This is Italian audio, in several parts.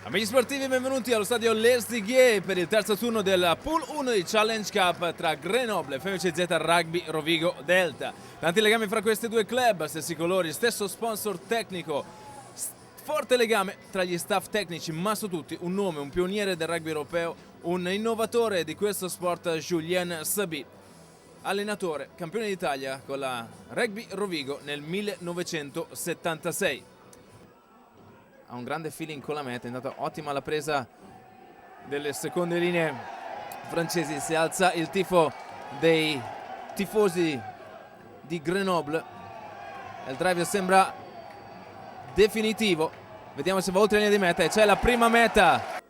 Amici sportivi, benvenuti allo stadio Lesdighier per il terzo turno del Pool 1 di Challenge Cup tra Grenoble e FMCZ Rugby Rovigo Delta. Tanti legami fra questi due club, stessi colori, stesso sponsor tecnico, forte legame tra gli staff tecnici, ma su tutti un nome, un pioniere del rugby europeo, un innovatore di questo sport, Julien Saby, allenatore, campione d'Italia con la Rugby Rovigo nel 1976. Ha un grande feeling con la meta, è andata ottima la presa delle seconde linee francesi. Si alza il tifo dei tifosi di Grenoble, il drive sembra definitivo, vediamo se va oltre la linea di meta e c'è la prima meta.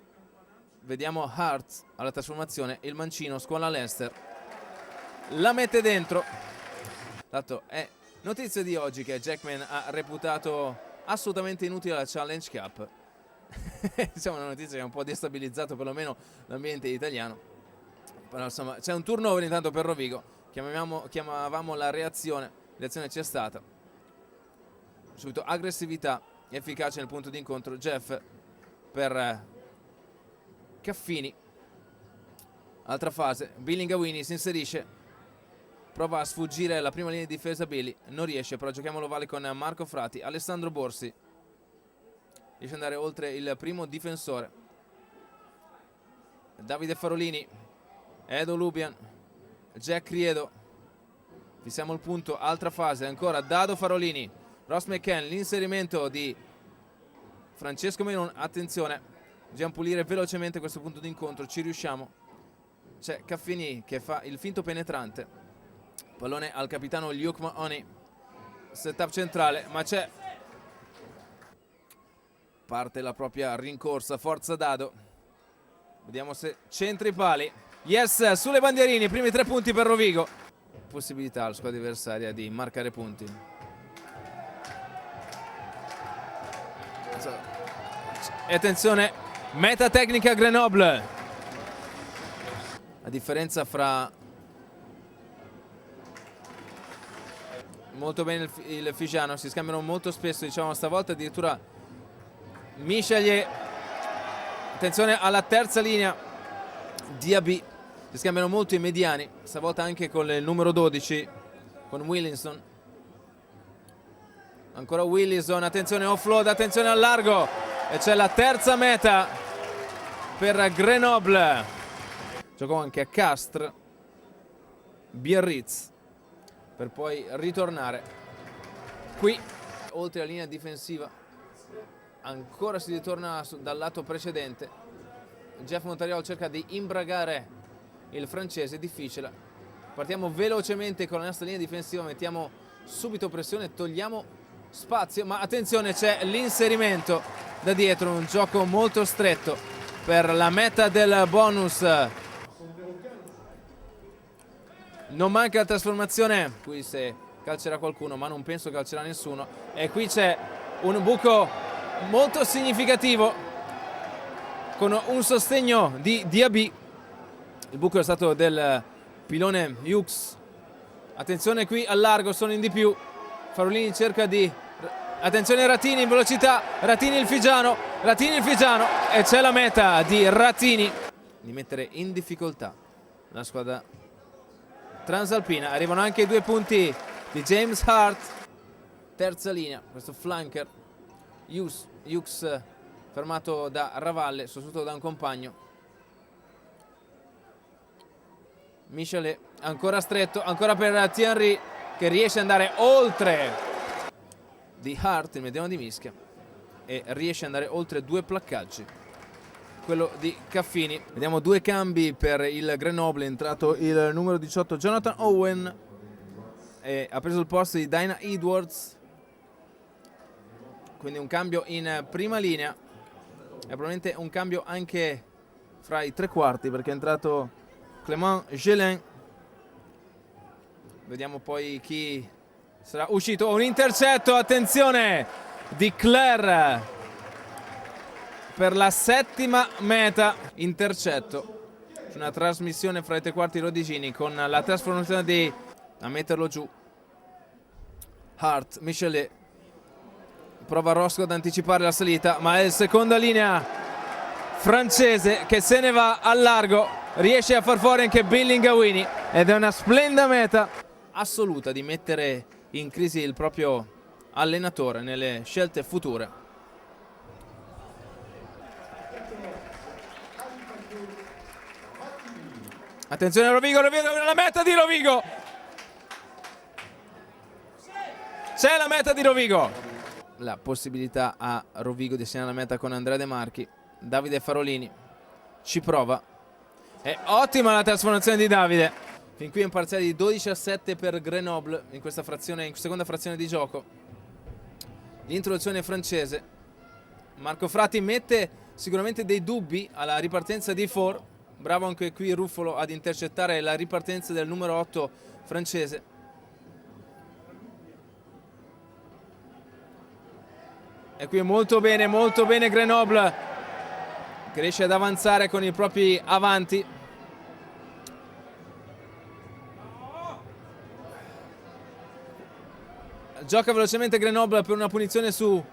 Vediamo Hart alla trasformazione, il mancino scuola Leinster, la mette dentro. Tanto è notizia di oggi che Jackman ha reputato assolutamente inutile la Challenge Cup. Diciamo una notizia che ha un po' destabilizzato perlomeno l'ambiente italiano, però insomma c'è un turnover intanto per Rovigo. Chiamavamo la reazione c'è stata subito, aggressività efficace nel punto di incontro. Jeff per Caffini, altra fase, Billingawini si inserisce, prova a sfuggire la prima linea di difesa Billy, non riesce, però giochiamo l'ovale con Marco Frati. Alessandro Borsi riesce ad andare oltre il primo difensore. Davide Farolini, Edo Lubian, Jack Riedo, fissiamo il punto, altra fase, ancora Dado Farolini, Ross McCann, l'inserimento di Francesco Menon, attenzione, dobbiamo pulire velocemente questo punto di incontro, ci riusciamo. C'è Caffini che fa il finto penetrante, pallone al capitano Luke Mahoney, setup centrale, ma c'è, parte la propria rincorsa, forza Dado, vediamo se centra i pali, yes, sulle bandierine, primi 3 punti per Rovigo, possibilità alla squadra avversaria di marcare punti. E attenzione, meta tecnica Grenoble, la differenza fra molto bene il Figiano, si scambiano molto spesso, diciamo stavolta addirittura Michelier, attenzione alla terza linea, Diaby, si scambiano molto i mediani, stavolta anche con il numero 12, con Willinson, ancora Willinson, attenzione offload, attenzione al largo e c'è la terza meta per Grenoble. Giocò anche a Castres, Biarritz, per poi ritornare qui oltre la linea difensiva. Ancora si ritorna dal lato precedente, Jeff Montariol cerca di imbragare il francese, difficile. Partiamo velocemente con la nostra linea difensiva, mettiamo subito pressione, togliamo spazio, ma attenzione, c'è l'inserimento da dietro, un gioco molto stretto per la meta del bonus. Non manca la trasformazione, qui se calcerà qualcuno, ma non penso calcerà nessuno, e qui c'è un buco molto significativo con un sostegno di Diaby. Il buco è stato del pilone Hughes, attenzione qui al largo, sono in di più, Farolini cerca di, attenzione Ratini in velocità, Ratini il Figiano e c'è la meta di Ratini di mettere in difficoltà la squadra transalpina. Arrivano anche i 2 punti di James Hart, terza linea, questo flanker Hughes fermato da Ravalle, sostituito da un compagno. Michelet ancora stretto, ancora per Thierry che riesce ad andare oltre di Hart, il mediano di mischia, e riesce ad andare oltre 2 placcaggi, quello di Caffini. Vediamo 2 cambi per il Grenoble, è entrato il numero 18 Jonathan Owen e ha preso il posto di Dinah Edwards, quindi un cambio in prima linea e probabilmente un cambio anche fra i tre quarti, perché è entrato Clément Gelin. Vediamo poi chi sarà uscito. Un intercetto, attenzione, di Claire per la settima meta, intercetto su una trasmissione fra i tre quarti rodigini con la trasformazione di, a metterlo giù, Hart, Michelet, prova Roscoe ad anticipare la salita, ma è seconda linea francese che se ne va al largo, riesce a far fuori anche Billingawini ed è una splendida meta assoluta di mettere in crisi il proprio allenatore nelle scelte future. Attenzione a Rovigo, la meta di Rovigo! C'è la meta di Rovigo! La possibilità a Rovigo di segnare la meta con Andrea De Marchi. Davide Farolini ci prova. È ottima la trasformazione di Davide. Fin qui un parziale di 12-7 per Grenoble in questa frazione, in seconda frazione di gioco. L'introduzione francese. Marco Frati mette sicuramente dei dubbi alla ripartenza di Four. Bravo anche qui Ruffolo ad intercettare la ripartenza del numero 8 francese. E qui molto bene Grenoble, che riesce ad avanzare con i propri avanti. Gioca velocemente Grenoble per una punizione su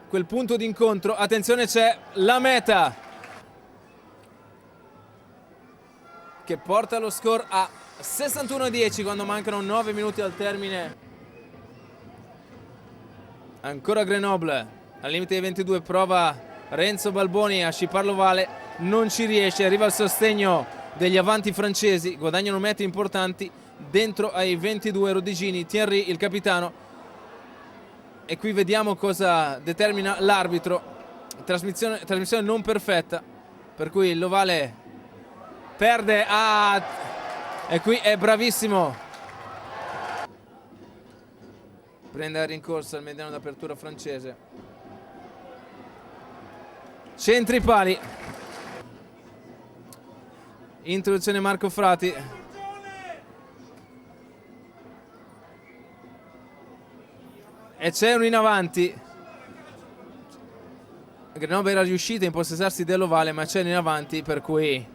quel punto d'incontro. Attenzione, c'è la meta che porta lo score a 61-10 quando mancano 9 minuti al termine. Ancora Grenoble al limite dei 22, prova Renzo Balboni a sciparlo vale, non ci riesce, arriva il sostegno degli avanti francesi, guadagnano metri importanti dentro ai 22. Rodigini, Thierry il capitano, e qui vediamo cosa determina l'arbitro. Trasmissione non perfetta, per cui l'Ovale perde e qui è bravissimo, prende a rincorsa il mediano d'apertura francese. Centri pali, introduzione Marco Frati, e c'è un in avanti. Grenoble era riuscito a impossessarsi dell'Ovale, ma c'è un in avanti, per cui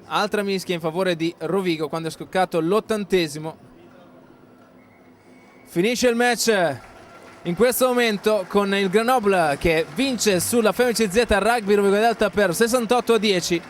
altra mischia in favore di Rovigo quando è scoccato l'80°. Finisce il match in questo momento con il Grenoble che vince sulla FMCZ Rugby Rovigo Delta per 68-10.